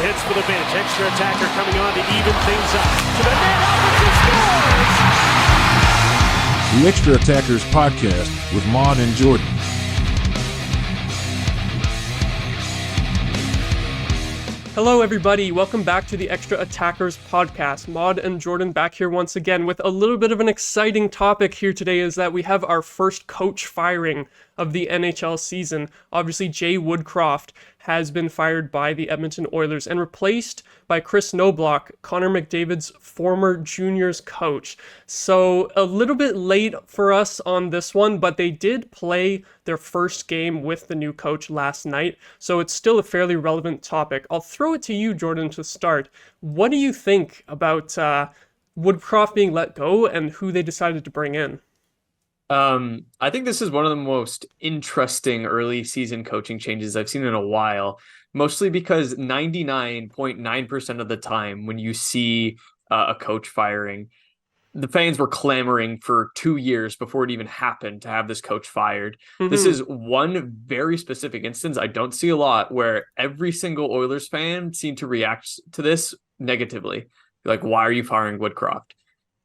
hits for the bench. Extra attacker coming on to even things up. To the net, Albertson scores! The Extra Attackers Podcast with Maude and Jordan. Hello, everybody. Welcome back to the Extra Attackers Podcast. Maude and Jordan back here once again with a little bit of an exciting topic here today is that we have our first coach firing of the NHL season. Obviously, Jay Woodcroft has been fired by the Edmonton Oilers and replaced by Chris Knoblauch, Connor McDavid's former juniors coach. So a little bit late for us on this one, but they did play their first game with the new coach last night. So it's still a fairly relevant topic. I'll throw it to you, Jordan, to start. What do you think about Woodcroft being let go and who they decided to bring in? I think this is one of the most interesting early season coaching changes I've seen in a while, mostly because 99.9% of the time when you see a coach firing, the fans were clamoring for 2 years before it even happened to have this coach fired. Mm-hmm. This is one very specific instance I don't see a lot where every single Oilers fan seemed to react to this negatively. Like, why are you firing Woodcroft?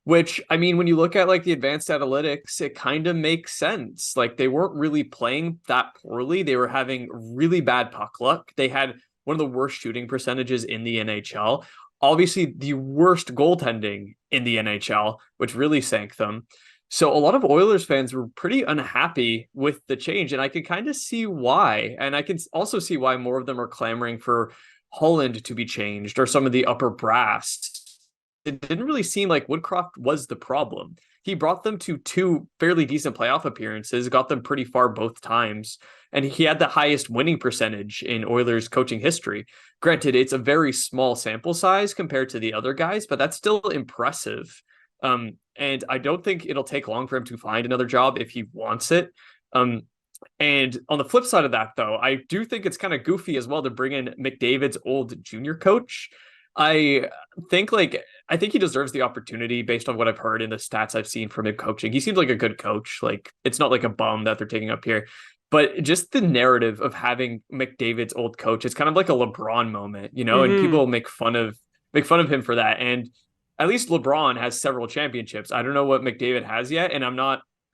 Which, I mean, when you look at like the advanced analytics, it kind of makes sense. Like they weren't really playing that poorly. They were having really bad puck luck. They had one of the worst shooting percentages in the NHL. Obviously, the worst goaltending in the NHL, which really sank them. So a lot of Oilers fans were pretty unhappy with the change, and I can kind of see why. And I can also see why more of them are clamoring for Holland to be changed or some of the upper brass. It didn't really seem like Woodcroft was the problem. He brought them to two fairly decent playoff appearances, got them pretty far both times, and he had the highest winning percentage in Oilers coaching history. Granted, it's a very small sample size compared to the other guys, but that's still impressive. And I don't think it'll take long for him to find another job if he wants it. And on the flip side of that, though, I do think it's kind of goofy as well to bring in McDavid's old junior coach. I think he deserves the opportunity based on what I've heard in the stats I've seen from him coaching. He seems like a good coach. Like it's not like a bum that they're taking up here, but just the narrative of having McDavid's old coach, it's kind of like a LeBron moment, you know, and people make fun of him for that. And at least LeBron has several championships. I don't know what McDavid has yet. And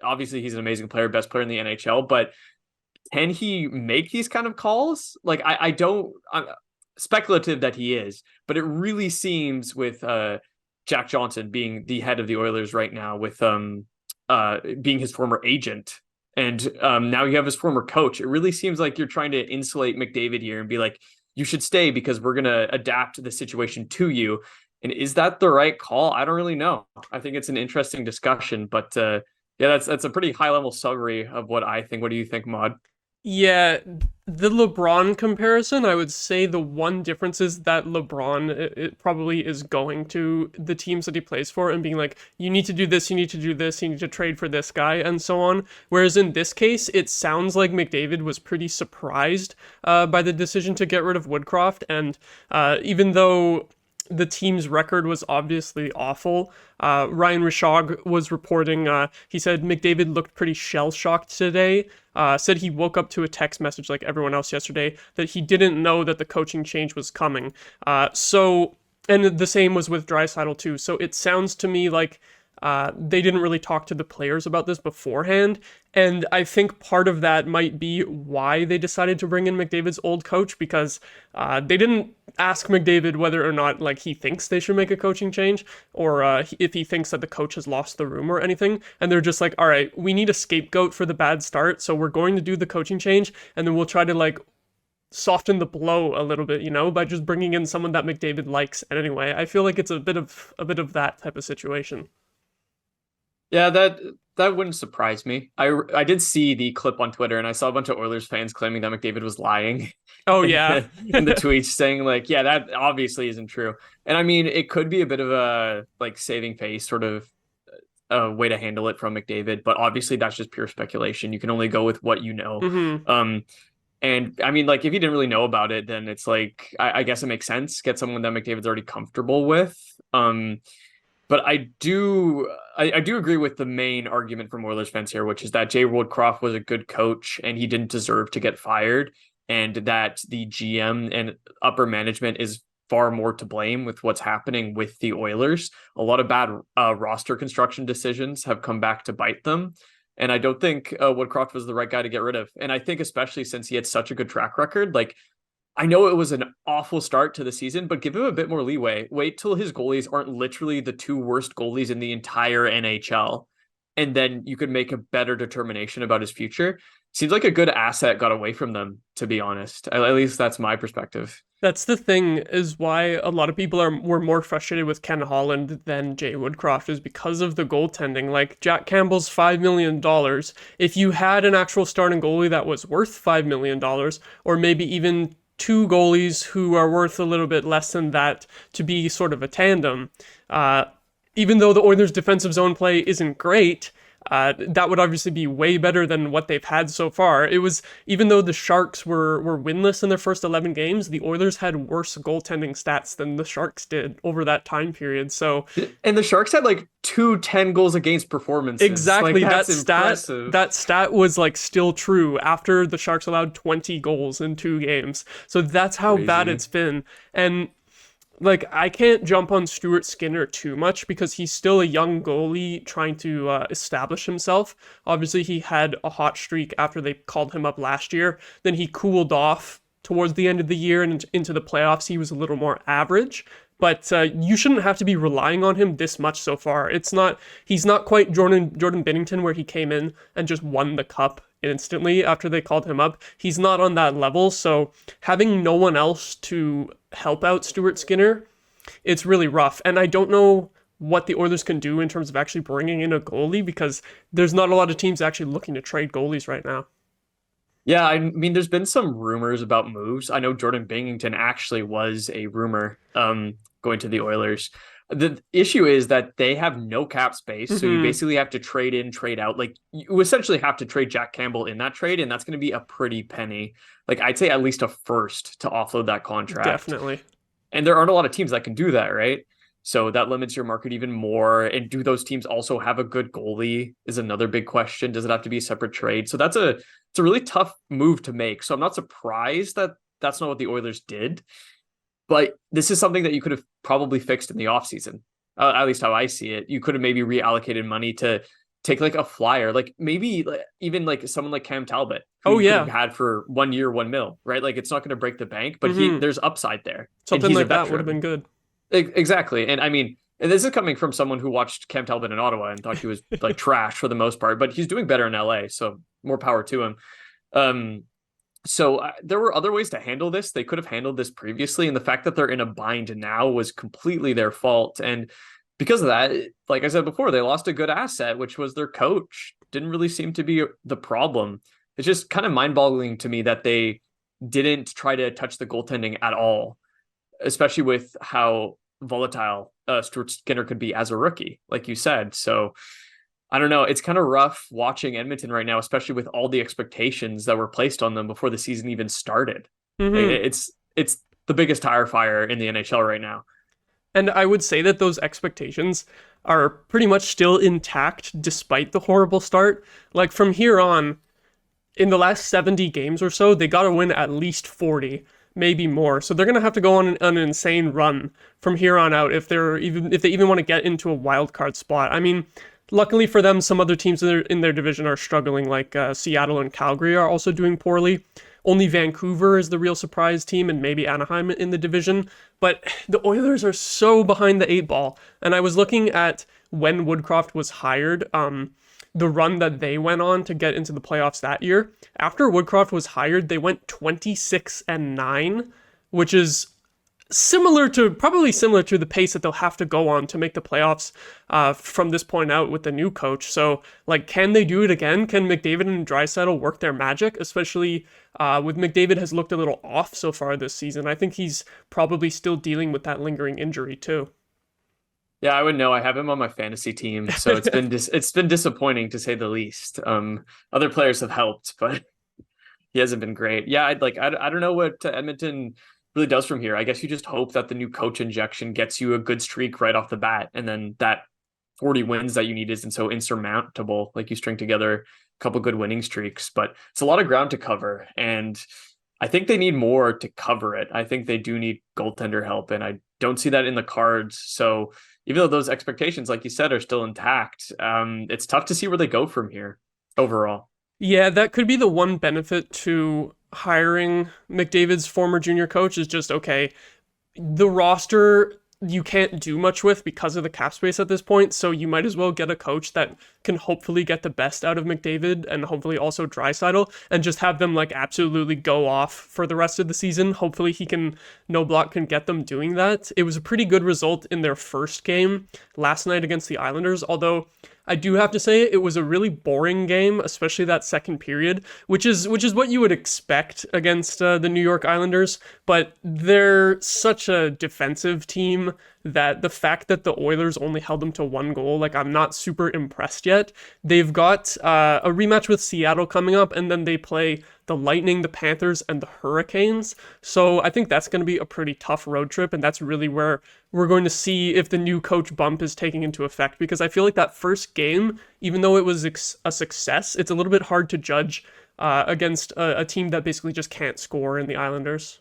obviously he's an amazing player, best player in the NHL, but can he make these kind of calls? Like I'm speculative that he is, but it really seems with Jack Johnson being the head of the Oilers right now, with being his former agent, and now you have his former coach. It really seems like you're trying to insulate McDavid here and be like, you should stay because we're going to adapt the situation to you. And is that the right call? I don't really know. I think it's an interesting discussion, but yeah, that's a pretty high level summary of what I think. What do you think, Maude? Yeah, the LeBron comparison, I would say the one difference is that LeBron it probably is going to the teams that he plays for and being like, you need to do this, you need to do this, you need to trade for this guy, and so on. Whereas in this case, it sounds like McDavid was pretty surprised by the decision to get rid of Woodcroft, and even though the team's record was obviously awful. Ryan Rishaug was reporting, he said McDavid looked pretty shell-shocked today, said he woke up to a text message like everyone else yesterday that he didn't know that the coaching change was coming. And the same was with Draisaitl too. So it sounds to me like they didn't really talk to the players about this beforehand, and I think part of that might be why they decided to bring in McDavid's old coach, because they didn't ask McDavid whether or not like he thinks they should make a coaching change, or if he thinks that the coach has lost the room or anything, and they're just like, all right, we need a scapegoat for the bad start, so we're going to do the coaching change, and then we'll try to like soften the blow a little bit, you know, by just bringing in someone that McDavid likes. And anyway, I feel like it's a bit of that type of situation. Yeah, that wouldn't surprise me. I did see the clip on Twitter, and I saw a bunch of Oilers fans claiming that McDavid was lying. Oh, yeah. in the tweets saying like, yeah, that obviously isn't true. And I mean, it could be a bit of a like saving face sort of a way to handle it from McDavid, but obviously that's just pure speculation. You can only go with what you know. Mm-hmm. And I mean, like, if you didn't really know about it, then it's like, I guess it makes sense. Get someone that McDavid's already comfortable with. But I do agree with the main argument from Oilers fans here, which is that Jay Woodcroft was a good coach and he didn't deserve to get fired, and that the GM and upper management is far more to blame with what's happening with the Oilers. A lot of bad roster construction decisions have come back to bite them. And I don't think Woodcroft was the right guy to get rid of. And I think especially since he had such a good track record, like, I know it was an awful start to the season, but give him a bit more leeway. Wait till his goalies aren't literally the two worst goalies in the entire NHL. And then you could make a better determination about his future. Seems like a good asset got away from them, to be honest. At least that's my perspective. That's the thing, is why a lot of people were more frustrated with Ken Holland than Jay Woodcroft, is because of the goaltending. Like, Jack Campbell's $5 million. If you had an actual starting goalie that was worth $5 million, or maybe even two goalies who are worth a little bit less than that to be sort of a tandem, even though the Oilers' defensive zone play isn't great, that would obviously be way better than what they've had so far. It was, even though the Sharks were winless in their first 11 games, the Oilers had worse goaltending stats than the Sharks did over that time period. So, and the Sharks had like 10 goals against performances. Exactly, like, that stat was like still true after the Sharks allowed 20 goals in 2 games. So that's how bad it's been. And like, I can't jump on Stuart Skinner too much because he's still a young goalie trying to establish himself. Obviously, he had a hot streak after they called him up last year. Then he cooled off towards the end of the year, and into the playoffs, he was a little more average. But you shouldn't have to be relying on him this much so far. He's not quite Jordan Binnington, where he came in and just won the cup instantly after they called him up. He's not on that level, so having no one else to help out Stuart Skinner, it's really rough. And I don't know what the Oilers can do in terms of actually bringing in a goalie, because there's not a lot of teams actually looking to trade goalies right now. Yeah, I mean, there's been some rumors about moves. I know Jordan Binnington actually was a rumor going to the Oilers. The issue is that they have no cap space, so you basically have to trade in, trade out. Like, you essentially have to trade Jack Campbell in that trade, and that's going to be a pretty penny. Like, I'd say at least a first to offload that contract. Definitely. And there aren't a lot of teams that can do that, right? So that limits your market even more. And do those teams also have a good goalie is another big question. Does it have to be a separate trade? So it's a really tough move to make. So I'm not surprised that that's not what the Oilers did. But this is something that you could have probably fixed in the offseason, at least how I see it. You could have maybe reallocated money to take like a flyer, like maybe even like someone like Cam Talbot, who you could have had for 1 year, $1 million, right? Like, it's not going to break the bank, but there's upside there. Something like that would have been good. Exactly. And I mean, and this is coming from someone who watched Cam Talbot in Ottawa and thought he was like trash for the most part, but he's doing better in LA. So more power to him. So there were other ways to handle this. They could have handled this previously. And the fact that they're in a bind now was completely their fault. And because of that, like I said before, they lost a good asset, which was their coach. Didn't really seem to be the problem. It's just kind of mind-boggling to me that they didn't try to touch the goaltending at all, especially with how volatile Stuart Skinner could be as a rookie, like you said. So I don't know. It's kind of rough watching Edmonton right now, especially with all the expectations that were placed on them before the season even started. It's the biggest tire fire in the NHL right now. And I would say that those expectations are pretty much still intact despite the horrible start. Like, from here on, in the last 70 games or so, they got to win at least 40, maybe more. So they're going to have to go on an insane run from here on out if they even want to get into a wild card spot. I mean, luckily for them, some other teams in their division are struggling, like Seattle and Calgary are also doing poorly. Only Vancouver is the real surprise team, and maybe Anaheim in the division. But the Oilers are so behind the 8 ball. And I was looking at when Woodcroft was hired, the run that they went on to get into the playoffs that year. After Woodcroft was hired, they went 26-9, which is probably similar to the pace that they'll have to go on to make the playoffs from this point out with the new coach. So, like, can they do it again? Can McDavid and Draisaitl work their magic? Especially with McDavid has looked a little off so far this season. I think he's probably still dealing with that lingering injury too. Yeah, I would know. I have him on my fantasy team, so it's been disappointing to say the least. Other players have helped, but he hasn't been great. Yeah, I don't know what Edmonton really does from here. I guess you just hope that the new coach injection gets you a good streak right off the bat, and then that 40 wins that you need isn't so insurmountable. Like, you string together a couple good winning streaks, but it's a lot of ground to cover. And I think they need more to cover it. I think they do need goaltender help, and I don't see that in the cards. So even though those expectations, like you said, are still intact, it's tough to see where they go from here overall. Yeah, that could be the one benefit to hiring McDavid's former junior coach is just, okay, the roster you can't do much with because of the cap space at this point, so you might as well get a coach that can hopefully get the best out of McDavid and hopefully also Draisaitl and just have them like absolutely go off for the rest of the season. Hopefully Knoblauch can get them doing that. It was a pretty good result in their first game last night against the Islanders, although I do have to say it was a really boring game, especially that second period, which is what you would expect against the New York Islanders. But they're such a defensive team that the fact that the Oilers only held them to 1 goal, like I'm not super impressed yet. They've got a rematch with Seattle coming up, and then they play the Lightning, the Panthers, and the Hurricanes. So I think that's going to be a pretty tough road trip, and that's really where we're going to see if the new coach bump is taking into effect, because I feel like that first game, even though it was a success, it's a little bit hard to judge against a team that basically just can't score in the Islanders.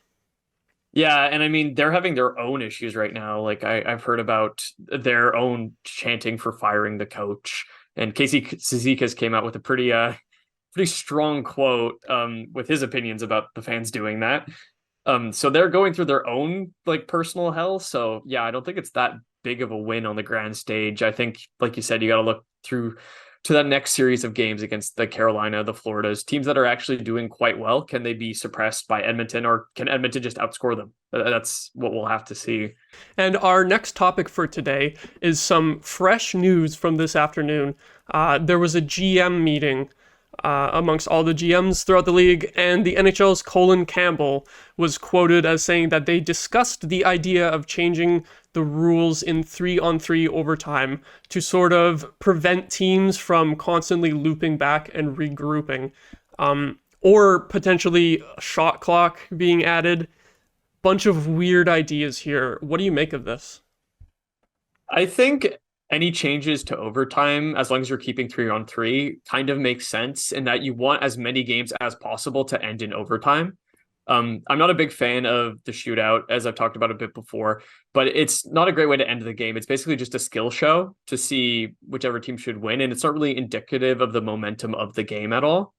Yeah, and I mean they're having their own issues right now. Like I've heard about their own chanting for firing the coach, and Casey Cizikas came out with a pretty strong quote with his opinions about the fans doing that. So they're going through their own like personal hell. So yeah, I don't think it's that big of a win on the grand stage. I think, like you said, you got to look through to that next series of games against the Carolina, the Floridas, teams that are actually doing quite well. Can they be suppressed by Edmonton, or can Edmonton just outscore them? That's what we'll have to see. And our next topic for today is some fresh news from this afternoon. There was a GM meeting amongst all the GMs throughout the league, and the NHL's Colin Campbell was quoted as saying that they discussed the idea of changing the rules in 3-on-3 overtime to sort of prevent teams from constantly looping back and regrouping, or potentially a shot clock being added. Bunch of weird ideas here. What do you make of this? I think any changes to overtime, as long as you're keeping 3-on-3, kind of makes sense in that you want as many games as possible to end in overtime. I'm not a big fan of the shootout, as I've talked about a bit before, but it's not a great way to end the game. It's basically just a skill show to see whichever team should win, and it's not really indicative of the momentum of the game at all.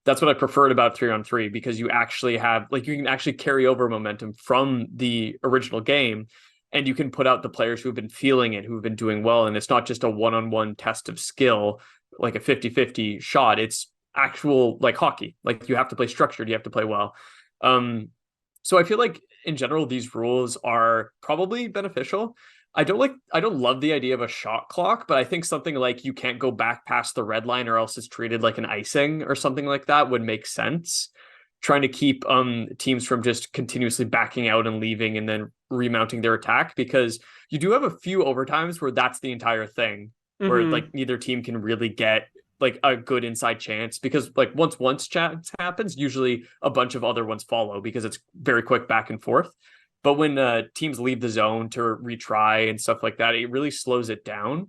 That's what I preferred about 3-on-3, because you actually have, like, you can actually carry over momentum from the original game, and you can put out the players who've been feeling it, who've been doing well, and it's not just a one-on-one test of skill, like a 50-50 shot. It's actual, like, hockey. Like, you have to play structured, you have to play well. So I feel like in general these rules are probably beneficial. I don't love the idea of a shot clock, but I think something like you can't go back past the red line or else it's treated like an icing or something like that would make sense. Trying to keep teams from just continuously backing out and leaving and then remounting their attack, because you do have a few overtimes where that's the entire thing, where like neither team can really get like a good inside chance, because like once chance happens, usually a bunch of other ones follow because it's very quick back and forth. But when teams leave the zone to retry and stuff like that, it really slows it down.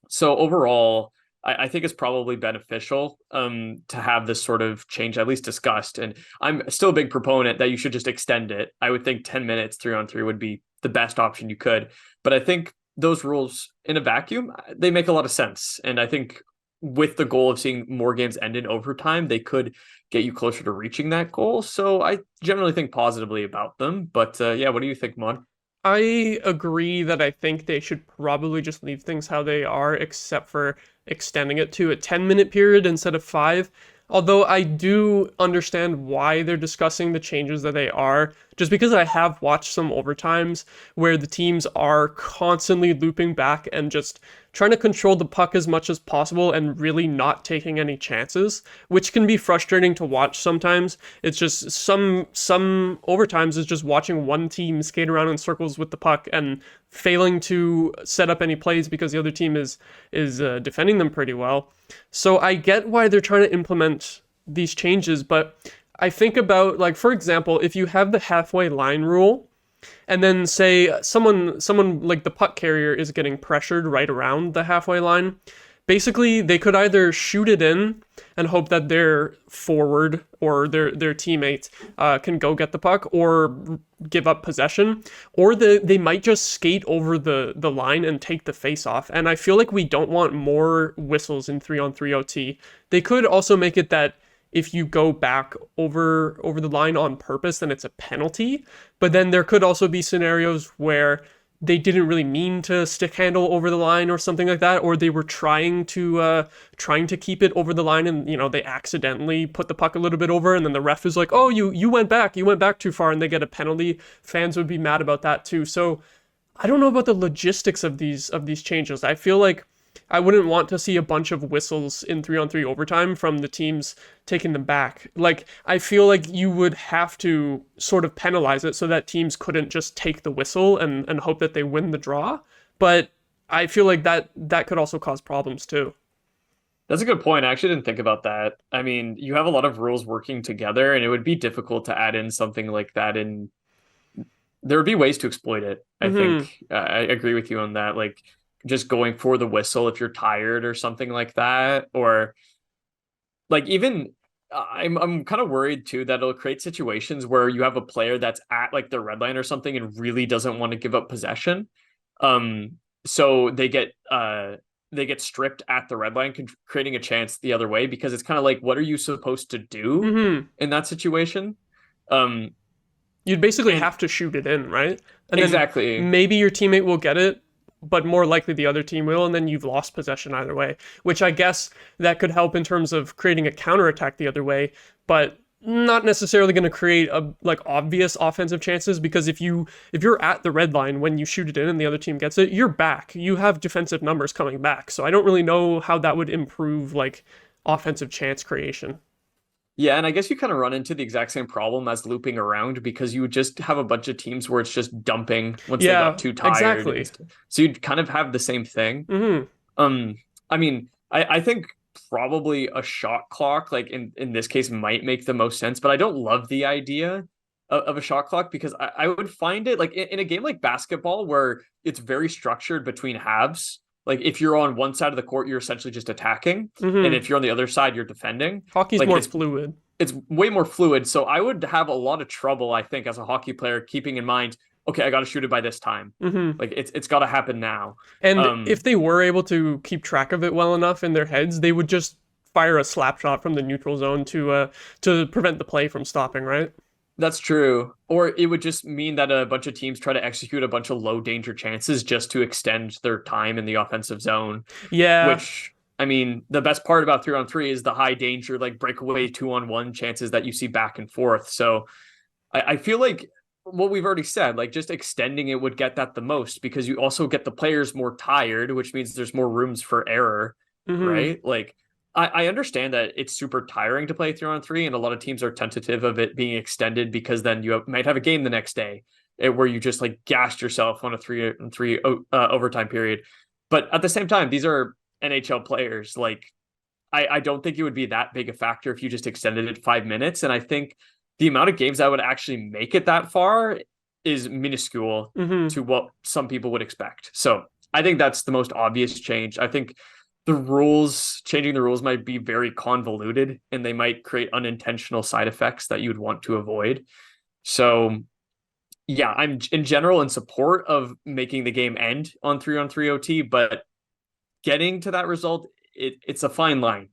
So overall, I think it's probably beneficial to have this sort of change at least discussed. And I'm still a big proponent that you should just extend it. I would think 10 minutes 3-on-3 would be the best option you could. But I think those rules in a vacuum, they make a lot of sense. And I think with the goal of seeing more games end in overtime, they could get you closer to reaching that goal. So I generally think positively about them. But yeah, what do you think, Maude? I agree that I think they should probably just leave things how they are, except for extending it to a 10-minute period instead of 5. Although I do understand why they're discussing the changes that they are, just because I have watched some overtimes where the teams are constantly looping back and just trying to control the puck as much as possible and really not taking any chances, which can be frustrating to watch sometimes. It's just some overtimes is just watching one team skate around in circles with the puck and failing to set up any plays because the other team is defending them pretty well. So I get why they're trying to implement these changes, but I think about, like, for example, if you have the halfway line rule, and then say someone like the puck carrier is getting pressured right around the halfway line, basically they could either shoot it in and hope that their forward or their teammate can go get the puck or give up possession, or they might just skate over the line and take the face off. And I feel like we don't want more whistles in 3-on-3 OT. They could also make it that if you go back over the line on purpose, then it's a penalty. But then there could also be scenarios where they didn't really mean to stick handle over the line or something like that, or they were trying to keep it over the line, and they accidentally put the puck a little bit over, and then the ref is like, oh, you went back too far, and they get a penalty. Fans would be mad about that too. So I don't know about the logistics of these changes. I feel like I wouldn't want to see a bunch of whistles in 3-on-3 overtime from the teams taking them back. Like, I feel like you would have to sort of penalize it so that teams couldn't just take the whistle and hope that they win the draw. But I feel like that could also cause problems too. That's a good point. I actually didn't think about that. I mean, you have a lot of rules working together, and it would be difficult to add in something like that. And there would be ways to exploit it. I think I agree with you on that. Like, just going for the whistle if you're tired or something like that, or like even I'm kind of worried too that it'll create situations where you have a player that's at like the red line or something and really doesn't want to give up possession. So they get stripped at the red line, creating a chance the other way, because it's kind of like, what are you supposed to do in that situation? You'd basically have to shoot it in, right? And exactly. Then maybe your teammate will get it, but more likely the other team will, and then you've lost possession either way, which I guess that could help in terms of creating a counterattack the other way, but not necessarily going to create obvious offensive chances, because if you're at the red line when you shoot it in and the other team gets it, you're back. You have defensive numbers coming back. So I don't really know how that would improve like offensive chance creation. Yeah, and I guess you kind of run into the exact same problem as looping around, because you would just have a bunch of teams where it's just dumping once they got too tired. Exactly. So you'd kind of have the same thing. I mean, I think probably a shot clock, like in this case, might make the most sense, but I don't love the idea of a shot clock, because I would find it like in a game like basketball where it's very structured between halves. Like if you're on one side of the court, you're essentially just attacking. And if you're on the other side, you're defending. Hockey's like more fluid. It's way more fluid. So I would have a lot of trouble, I think, as a hockey player, keeping in mind, okay, I got to shoot it by this time. Like it's got to happen now. And if they were able to keep track of it well enough in their heads, they would just fire a slap shot from the neutral zone to prevent the play from stopping, right? That's true. Or it would just mean that a bunch of teams try to execute a bunch of low danger chances just to extend their time in the offensive zone. Yeah. Which, I mean, the best part about 3-on-3 is the high danger, like breakaway 2-on-1 chances that you see back and forth. So I feel like what we've already said, like just extending it would get that the most, because you also get the players more tired, which means there's more rooms for error, right? Like, I understand that it's super tiring to play 3-on-3, and a lot of teams are tentative of it being extended, because then you might have a game the next day where you just like gashed yourself on a 3-on-3 overtime period. But at the same time, these are NHL players. Like, I don't think it would be that big a factor if you just extended it 5 minutes. And I think the amount of games that would actually make it that far is minuscule to what some people would expect. So I think that's the most obvious change. I think changing the rules might be very convoluted, and they might create unintentional side effects that you'd want to avoid. So yeah, I'm in general in support of making the game end on 3-on-3 OT, but getting to that result, it's a fine line.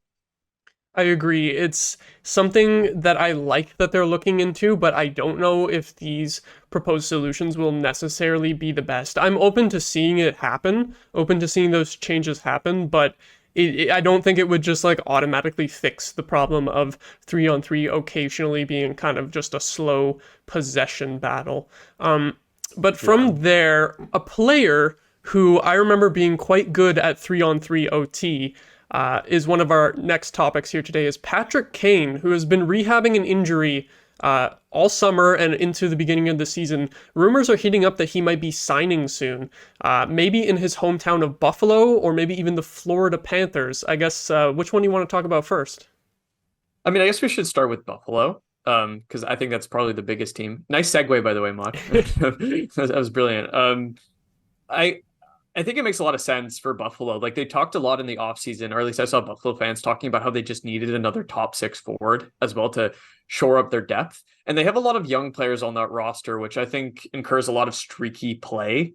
I agree. It's something that I like that they're looking into, but I don't know if these proposed solutions will necessarily be the best. I'm open to seeing it happen, open to seeing those changes happen, but I don't think it would just like automatically fix the problem of 3-on-3 occasionally being kind of just a slow possession battle. But from there, a player who I remember being quite good at 3-on-3 OT is one of our next topics here today, is Patrick Kane, who has been rehabbing an injury all summer and into the beginning of the season. Rumors are heating up that he might be signing soon, maybe in his hometown of Buffalo, or maybe even the Florida Panthers. I guess, which one do you want to talk about first? I mean, I guess we should start with Buffalo, because I think that's probably the biggest team. Nice segue, by the way, Maude. That was brilliant. I think it makes a lot of sense for Buffalo. Like they talked a lot in the offseason, or at least I saw Buffalo fans talking about how they just needed another top six forward as well to shore up their depth. And they have a lot of young players on that roster, which I think incurs a lot of streaky play.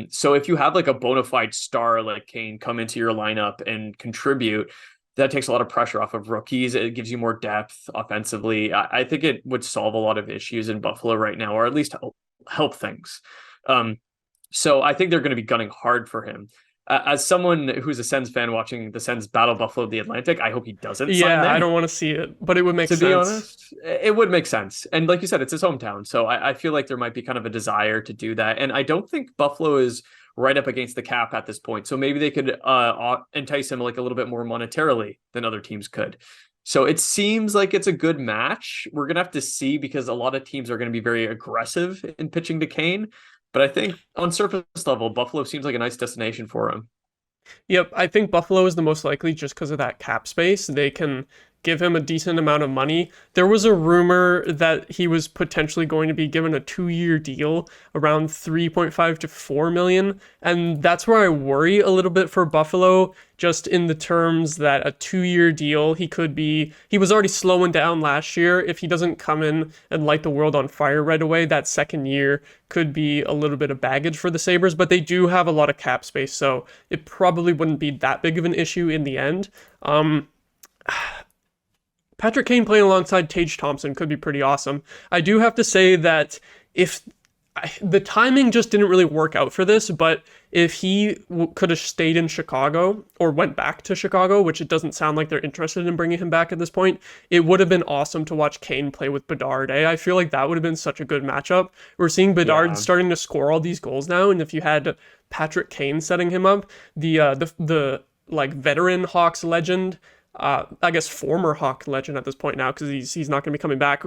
So if you have like a bona fide star like Kane come into your lineup and contribute, that takes a lot of pressure off of rookies. It gives you more depth offensively. I think it would solve a lot of issues in Buffalo right now, or at least help things. So I think they're going to be gunning hard for him. As someone who's a Sens fan watching the Sens battle Buffalo the Atlantic, I hope he doesn't sign there. I don't want to see it, but it would make sense. To be honest, it would make sense. And like you said, it's his hometown. So I feel like there might be kind of a desire to do that. And I don't think Buffalo is right up against the cap at this point. So maybe they could entice him like a little bit more monetarily than other teams could. So it seems like it's a good match. We're going to have to see because a lot of teams are going to be very aggressive in pitching to Kane. But I think on surface level, Buffalo seems like a nice destination for him. Yep, I think Buffalo is the most likely just because of that cap space. They can give him a decent amount of money. There was a rumor that he was potentially going to be given a 2-year deal around 3.5 to 4 million. And that's where I worry a little bit for Buffalo, just in the terms that a 2-year deal, he was already slowing down last year. If he doesn't come in and light the world on fire right away, that second year could be a little bit of baggage for the Sabres, but they do have a lot of cap space, so it probably wouldn't be that big of an issue in the end. Patrick Kane playing alongside Tage Thompson could be pretty awesome. I do have to say that the timing just didn't really work out for this, but if he could have stayed in Chicago or went back to Chicago, which it doesn't sound like they're interested in bringing him back at this point, it would have been awesome to watch Kane play with Bedard. I feel like that would have been such a good matchup. We're seeing Bedard starting to score all these goals now, and if you had Patrick Kane setting him up, the like veteran Hawks legend, I guess former Hawk legend at this point now, because he's not going to be coming back.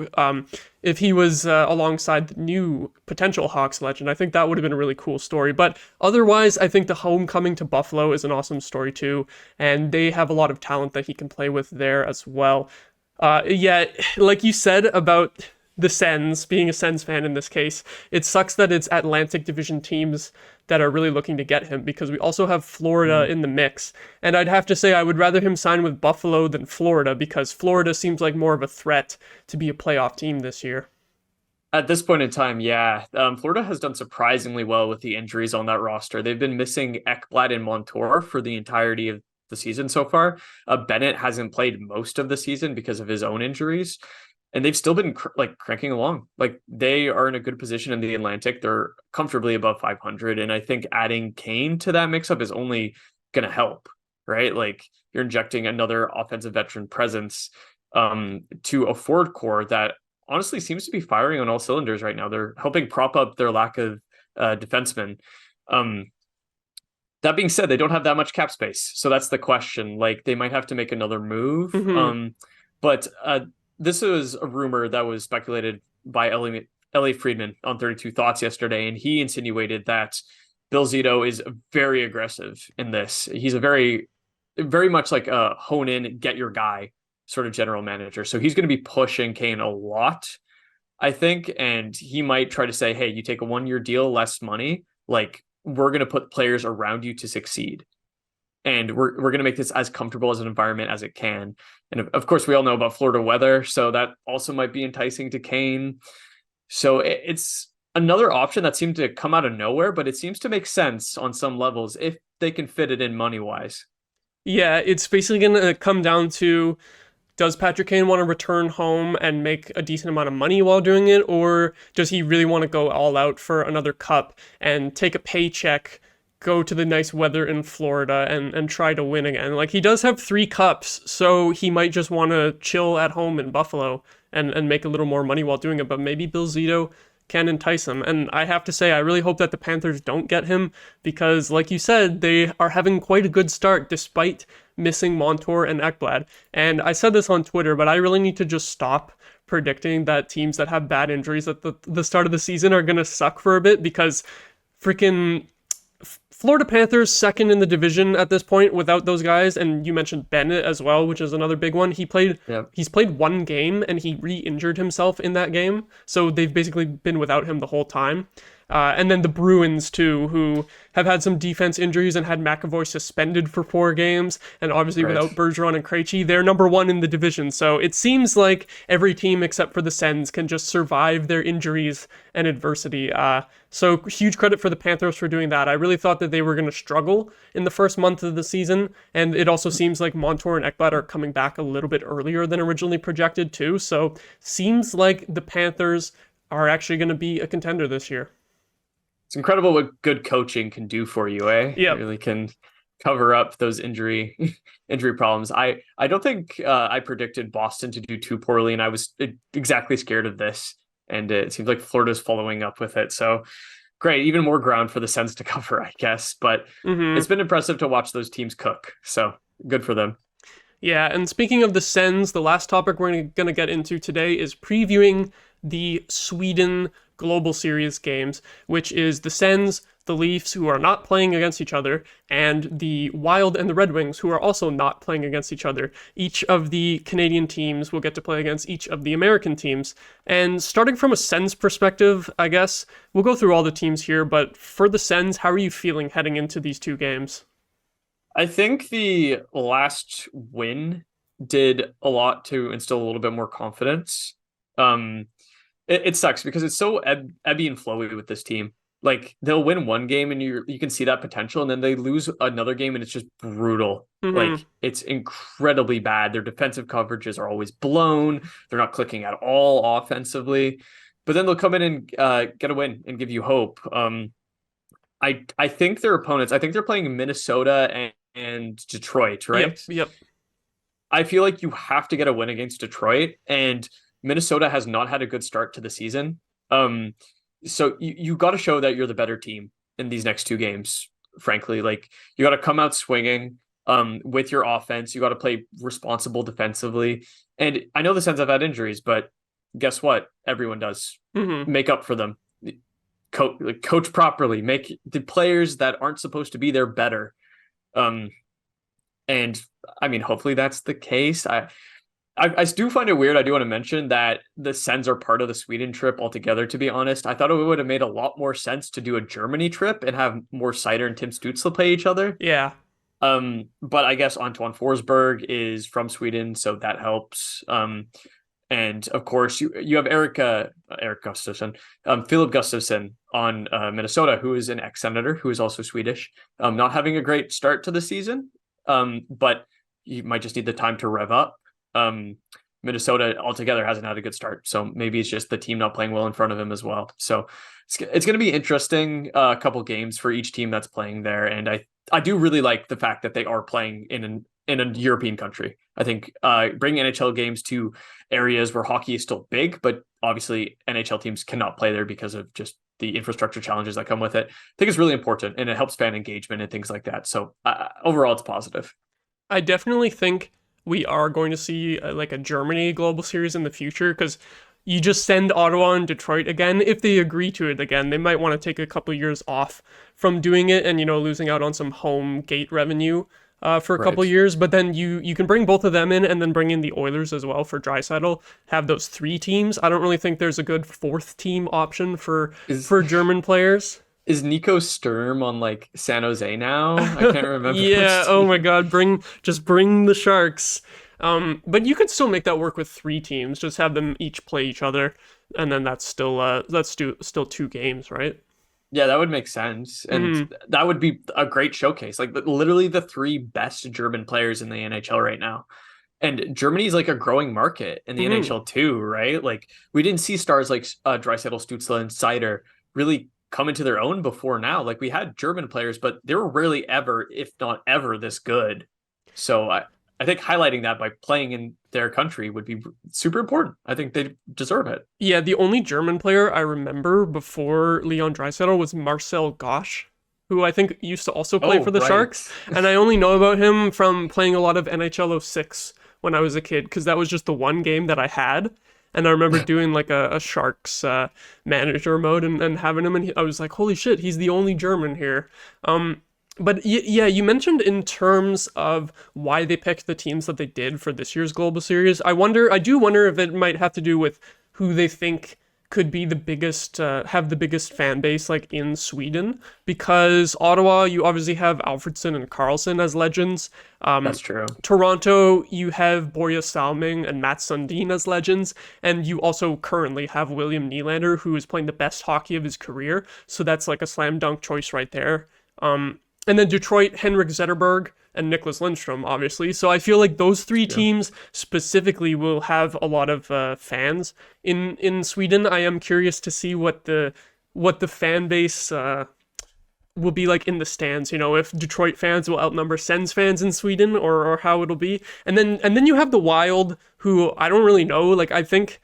If he was alongside the new potential Hawks legend, I think that would have been a really cool story. But otherwise, I think the homecoming to Buffalo is an awesome story too, and they have a lot of talent that he can play with there as well. Like you said about the Sens, being a Sens fan in this case, it sucks that it's Atlantic Division teams that are really looking to get him, because we also have Florida in the mix. And I'd have to say I would rather him sign with Buffalo than Florida, because Florida seems like more of a threat to be a playoff team this year. At this point in time, yeah. Florida has done surprisingly well with the injuries on that roster. They've been missing Ekblad and Montour for the entirety of the season so far. Bennett hasn't played most of the season because of his own injuries. And they've still been cranking along. Like they are in a good position in the Atlantic. They're comfortably above 500. And I think adding Kane to that mix-up is only going to help, right? Like you're injecting another offensive veteran presence to a forward core that honestly seems to be firing on all cylinders right now. They're helping prop up their lack of defensemen. That being said, they don't have that much cap space. So that's the question. Like they might have to make another move. But this was a rumor that was speculated by Ellie Friedman on 32 Thoughts yesterday, and he insinuated that Bill Zito is very aggressive in this. He's a very, very much like a hone in, get your guy sort of general manager. So he's going to be pushing Kane a lot, I think, and he might try to say, hey, you take a 1-year deal, less money, like we're going to put players around you to succeed. And we're going to make this as comfortable as an environment as it can. And of course, we all know about Florida weather, so that also might be enticing to Kane. So it's another option that seemed to come out of nowhere, but it seems to make sense on some levels if they can fit it in money-wise. Yeah, it's basically going to come down to, does Patrick Kane want to return home and make a decent amount of money while doing it, or does he really want to go all out for another cup and take a paycheck, go to the nice weather in Florida and try to win again? Like he does have 3 cups, so he might just want to chill at home in Buffalo and make a little more money while doing it, but maybe Bill Zito can entice him. And I have to say, I really hope that the Panthers don't get him, because like you said, they are having quite a good start despite missing Montour and Ekblad. And I said this on Twitter, but I really need to just stop predicting that teams that have bad injuries at the start of the season are going to suck for a bit, because freaking Florida Panthers second in the division at this point without those guys, and you mentioned Bennett as well, which is another big one. He's played 1 game and he re-injured himself in that game, so they've basically been without him the whole time. And then the Bruins, too, who have had some defense injuries and had McAvoy suspended for 4 games. And obviously without Bergeron and Krejci, they're number 1 in the division. So it seems like every team except for the Sens can just survive their injuries and adversity. So huge credit for the Panthers for doing that. I really thought that they were going to struggle in the first month of the season. And it also seems like Montour and Ekblad are coming back a little bit earlier than originally projected, too. So seems like the Panthers are actually going to be a contender this year. It's incredible what good coaching can do for you, eh? Yeah, It really can cover up those injury problems. I don't think I predicted Boston to do too poorly, and I was exactly scared of this. And it seems like Florida's following up with it. So great, even more ground for the Sens to cover, I guess. But it's been impressive to watch those teams cook. So good for them. Yeah, and speaking of the Sens, the last topic we're going to get into today is previewing the Sweden Global Series games, which is the Sens, the Leafs, who are not playing against each other, and the Wild and the Red Wings, who are also not playing against each other. Each of the Canadian teams will get to play against each of the American teams. And starting from a Sens perspective, I guess, we'll go through all the teams here, but for the Sens, how are you feeling heading into these 2 games? I think the last win did a lot to instill a little bit more confidence. It sucks because it's so ebby and flowy with this team. Like they'll win one game and you can see that potential, and then they lose another game and it's just brutal. Like it's incredibly bad. Their defensive coverages are always blown. They're not clicking at all offensively. But then they'll come in and get a win and give you hope. I think their opponents, I think they're playing Minnesota and Detroit, right? Yep. I feel like you have to get a win against Detroit, and Minnesota has not had a good start to the season. So you got to show that you're the better team in these next 2 games, frankly. Like you got to come out swinging with your offense. You got to play responsible defensively. And I know the Sens have had injuries, but guess what? Everyone does. Make up for them. Coach properly. Make the players that aren't supposed to be there better. And I mean, hopefully that's the case. I do find it weird. I do want to mention that the Sens are part of the Sweden trip altogether, to be honest. I thought it would have made a lot more sense to do a Germany trip and have more Seider and Tim Stützle play each other. Yeah. But I guess Antoine Forsberg is from Sweden, so that helps. And of course, you have Eric Gustafsson, Philip Gustafsson on Minnesota, who is an ex-Senator, who is also Swedish. Not having a great start to the season, but you might just need the time to rev up. Minnesota altogether hasn't had a good start, so maybe it's just the team not playing well in front of him as well. So it's going to be interesting. A couple games for each team that's playing there, and I do really like the fact that they are playing in a European country. I think bringing NHL games to areas where hockey is still big, but obviously NHL teams cannot play there because of just the infrastructure challenges that come with it. I think it's really important, and it helps fan engagement and things like that. So overall, it's positive. I definitely think we are going to see like a Germany Global Series in the future, because you just send Ottawa and Detroit again. If they agree to it again, they might want to take a couple years off from doing it and, losing out on some home gate revenue for a couple years. But then you can bring both of them in and then bring in the Oilers as well for Draisaitl. Have those 3 teams. I don't really think there's a good 4th team option for German players. Is Nico Sturm on like San Jose now? I can't remember. Yeah. Oh my God. Bring the Sharks. But you could still make that work with 3 teams. Just have them each play each other, and then that's still still 2 games, right? Yeah, that would make sense, and that would be a great showcase. Like literally the 3 best German players in the NHL right now. And Germany is like a growing market in the NHL too, right? Like we didn't see stars like Draisaitl, Stützle, and Seider really come into their own before now. Like we had German players, but they were rarely ever, if not ever, this good. So I think highlighting that by playing in their country would be super important. I think they deserve it. Yeah, the only German player I remember before Leon Draisaitl was Marcel Gosch, who I think used to also play for the Sharks. And I only know about him from playing a lot of NHL 06 when I was a kid, because that was just the one game that I had. And I remember doing like a Sharks manager mode and having him, and I was like, holy shit, he's the only German here. But yeah, you mentioned in terms of why they picked the teams that they did for this year's Global Series. I do wonder if it might have to do with who they think could be the biggest, have the biggest fan base like in Sweden, because Ottawa, you obviously have Alfredsson and Carlson as legends. That's true. Toronto, you have Borja Salming and Matt Sundin as legends, and you also currently have William Nylander, who is playing the best hockey of his career. So that's like a slam dunk choice right there. And then Detroit, Henrik Zetterberg and Nicklas Lindstrom, obviously. So I feel like those three teams specifically will have a lot of fans in Sweden. I am curious to see what the fan base will be like in the stands. You know, if Detroit fans will outnumber Sens fans in Sweden, or how it'll be. And then you have the Wild, who I don't really know. Like, I think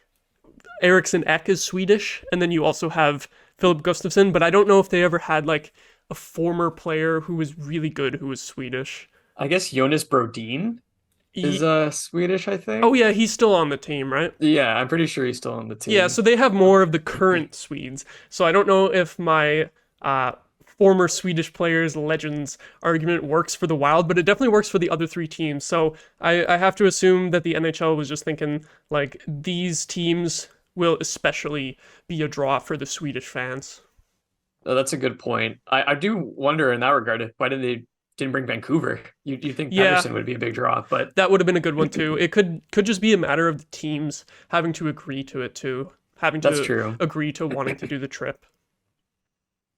Eriksson Ek is Swedish, and then you also have Philip Gustafsson, but I don't know if they ever had like a former player who was really good who was Swedish. I guess Jonas Brodin is Swedish, I think. Oh yeah, he's still on the team, right? Yeah, I'm pretty sure he's still on the team. Yeah, so they have more of the current Swedes. So I don't know if my former Swedish players legends argument works for the Wild, but it definitely works for the other three teams. So I have to assume that the NHL was just thinking like these teams will especially be a draw for the Swedish fans. Oh, that's a good point. I do wonder in that regard, why didn't bring Vancouver? You think Pedersen would be a big draw, but that would have been a good one too. It could just be a matter of the teams having to agree to it too, That's true. agree to wanting to do the trip.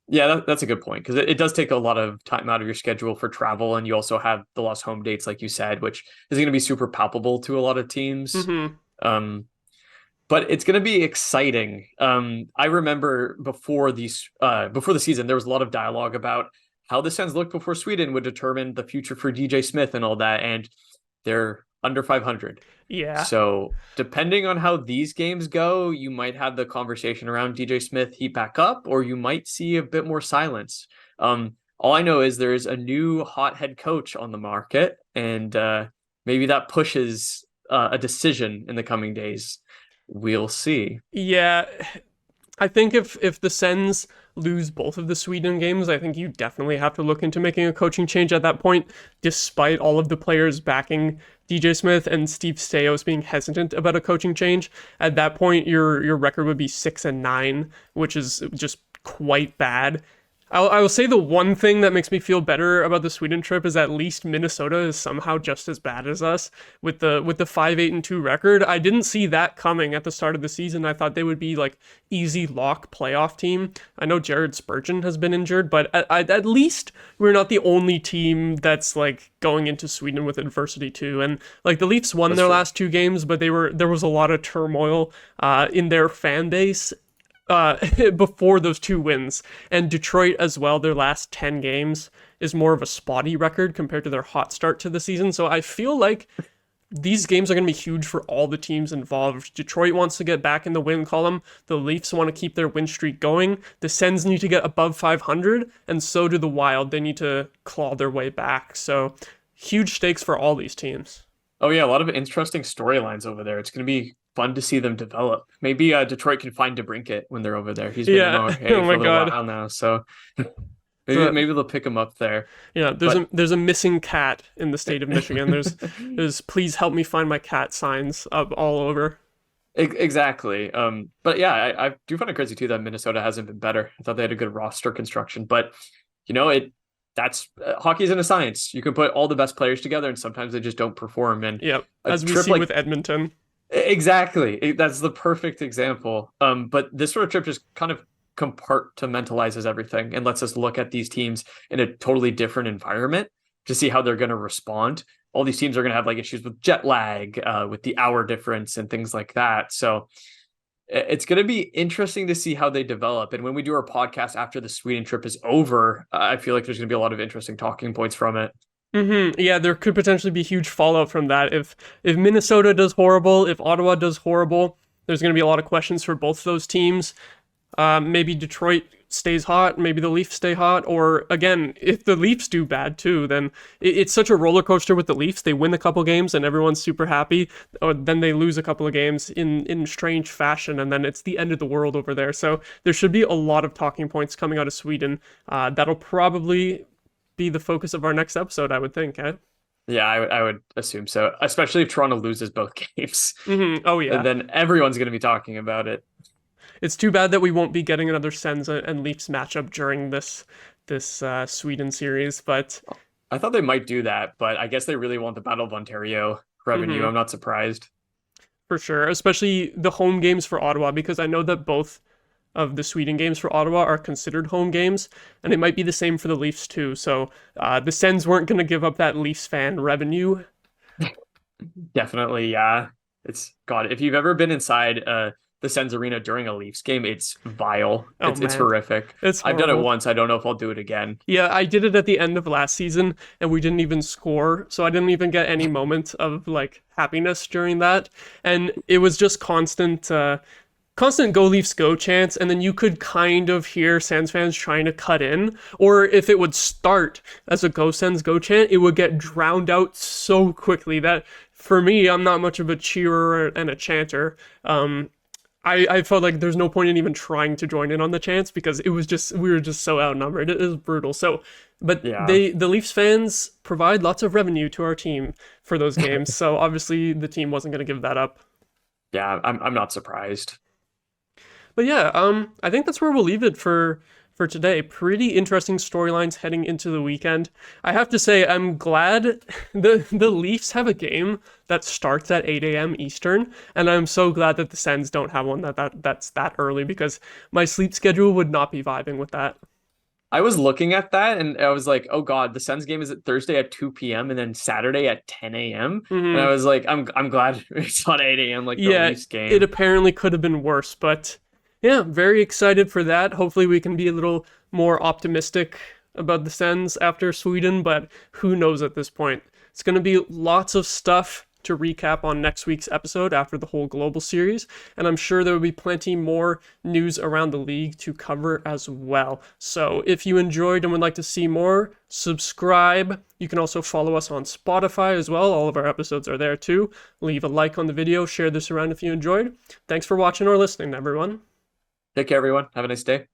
Yeah, that's a good point, because it does take a lot of time out of your schedule for travel, and you also have the lost home dates, like you said, which is going to be super palpable to a lot of teams. Mm-hmm. But it's going to be exciting. I remember before the season, there was a lot of dialogue about how the Sens looked before Sweden would determine the future for DJ Smith and all that, and they're under 500. Yeah. So depending on how these games go, you might have the conversation around DJ Smith heat back up, or you might see a bit more silence. All I know is there's a new hot head coach on the market, and maybe that pushes a decision in the coming days. We'll see. Yeah, I think if the Sens lose both of the Sweden games, I think you definitely have to look into making a coaching change at that point, despite all of the players backing DJ Smith and Steve Staios being hesitant about a coaching change. At that point, your record would be 6-9, which is just quite bad. I will say the one thing that makes me feel better about the Sweden trip is at least Minnesota is somehow just as bad as us with the 5-8-2 record. I didn't see that coming at the start of the season. I thought they would be like easy lock playoff team. I know Jared Spurgeon has been injured, but at least we're not the only team that's like going into Sweden with adversity too. And like the Leafs won their last two games, but there was a lot of turmoil in their fan base before those two wins. And Detroit as well, their last 10 games is more of a spotty record compared to their hot start to the season. So I feel like these games are going to be huge for all the teams involved. Detroit wants to get back in the win column. The Leafs want to keep their win streak going. The Sens need to get above 500, and so do the Wild. They need to claw their way back. So huge stakes for all these teams. Oh yeah, a lot of interesting storylines over there. It's going to be fun to see them develop. Maybe Detroit can find DeBrincat when they're over there. He's been in oh for my a little while now, so maybe they'll pick him up there. Yeah, there's a missing cat in the state of Michigan. There's please help me find my cat signs up all over. Exactly. But yeah, I do find it crazy too that Minnesota hasn't been better. I thought they had a good roster construction, but you know, that's hockey isn't a science. You can put all the best players together, and sometimes they just don't perform. And as we see with Edmonton. Exactly. That's the perfect example. But this sort of trip just kind of compartmentalizes everything and lets us look at these teams in a totally different environment to see how they're going to respond. All these teams are going to have like issues with jet lag, with the hour difference and things like that. So it's going to be interesting to see how they develop. And when we do our podcast after the Sweden trip is over, I feel like there's going to be a lot of interesting talking points from it. Mm-hmm. Yeah, there could potentially be huge fallout from that. If Minnesota does horrible, if Ottawa does horrible, there's going to be a lot of questions for both those teams. Maybe Detroit stays hot, maybe the Leafs stay hot, or again, if the Leafs do bad too, then it's such a roller coaster with the Leafs. They win a couple games and everyone's super happy, or then they lose a couple of games in strange fashion, and then it's the end of the world over there. So there should be a lot of talking points coming out of Sweden. That'll probably be the focus of our next episode, I would think. Yeah, I would assume so, especially if Toronto loses both games. Mm-hmm. Oh yeah, and then everyone's going to be talking about it. it's too bad that we won't be getting another Sens and Leafs matchup during this Sweden series, but I thought they might do that, but I guess they really want the Battle of Ontario revenue. I'm not surprised. for sure, especially the home games for Ottawa, because I know that both of the Sweden games for Ottawa are considered home games, and it might be the same for the Leafs too. So the Sens weren't going to give up that Leafs fan revenue. Definitely, yeah. God, if you've ever been inside the Sens arena during a Leafs game, it's vile. Oh, It's man. horrific. It's I've done it horrible. once. I don't know if I'll do it again. Yeah, I did it at the end of last season, and we didn't even score, so I didn't even get any moment of like happiness during that, and it was just constant go Leafs go chants, and then you could kind of hear Sens fans trying to cut in, or if it would start as a go Sens go chant, it would get drowned out so quickly that for me, I'm not much of a cheerer and a chanter. I felt like there's no point in even trying to join in on the chants because we were just so outnumbered. It was brutal. So, but Yeah. the Leafs fans provide lots of revenue to our team for those games. So obviously the team wasn't going to give that up. Yeah, I'm not surprised. But yeah, I think that's where we'll leave it for today. Pretty interesting storylines heading into the weekend. I have to say, I'm glad the Leafs have a game that starts at 8 a.m. Eastern, and I'm so glad that the Sens don't have one that's that early because my sleep schedule would not be vibing with that. I was looking at that and I was like, oh God, the Sens game is at Thursday at 2 p.m. and then Saturday at 10 a.m. And I was like, I'm glad it's not 8 a.m. like the Yeah, Leafs game. it apparently could have been worse, but yeah, very excited for that. Hopefully we can be a little more optimistic about the Sens after Sweden, but who knows at this point. It's going to be lots of stuff to recap on next week's episode after the whole global series, and I'm sure there will be plenty more news around the league to cover as well. So if you enjoyed and would like to see more, subscribe. You can also follow us on Spotify as well. All of our episodes are there too. Leave a like on the video, share this around if you enjoyed. Thanks for watching or listening, everyone. Take care, everyone. Have a nice day.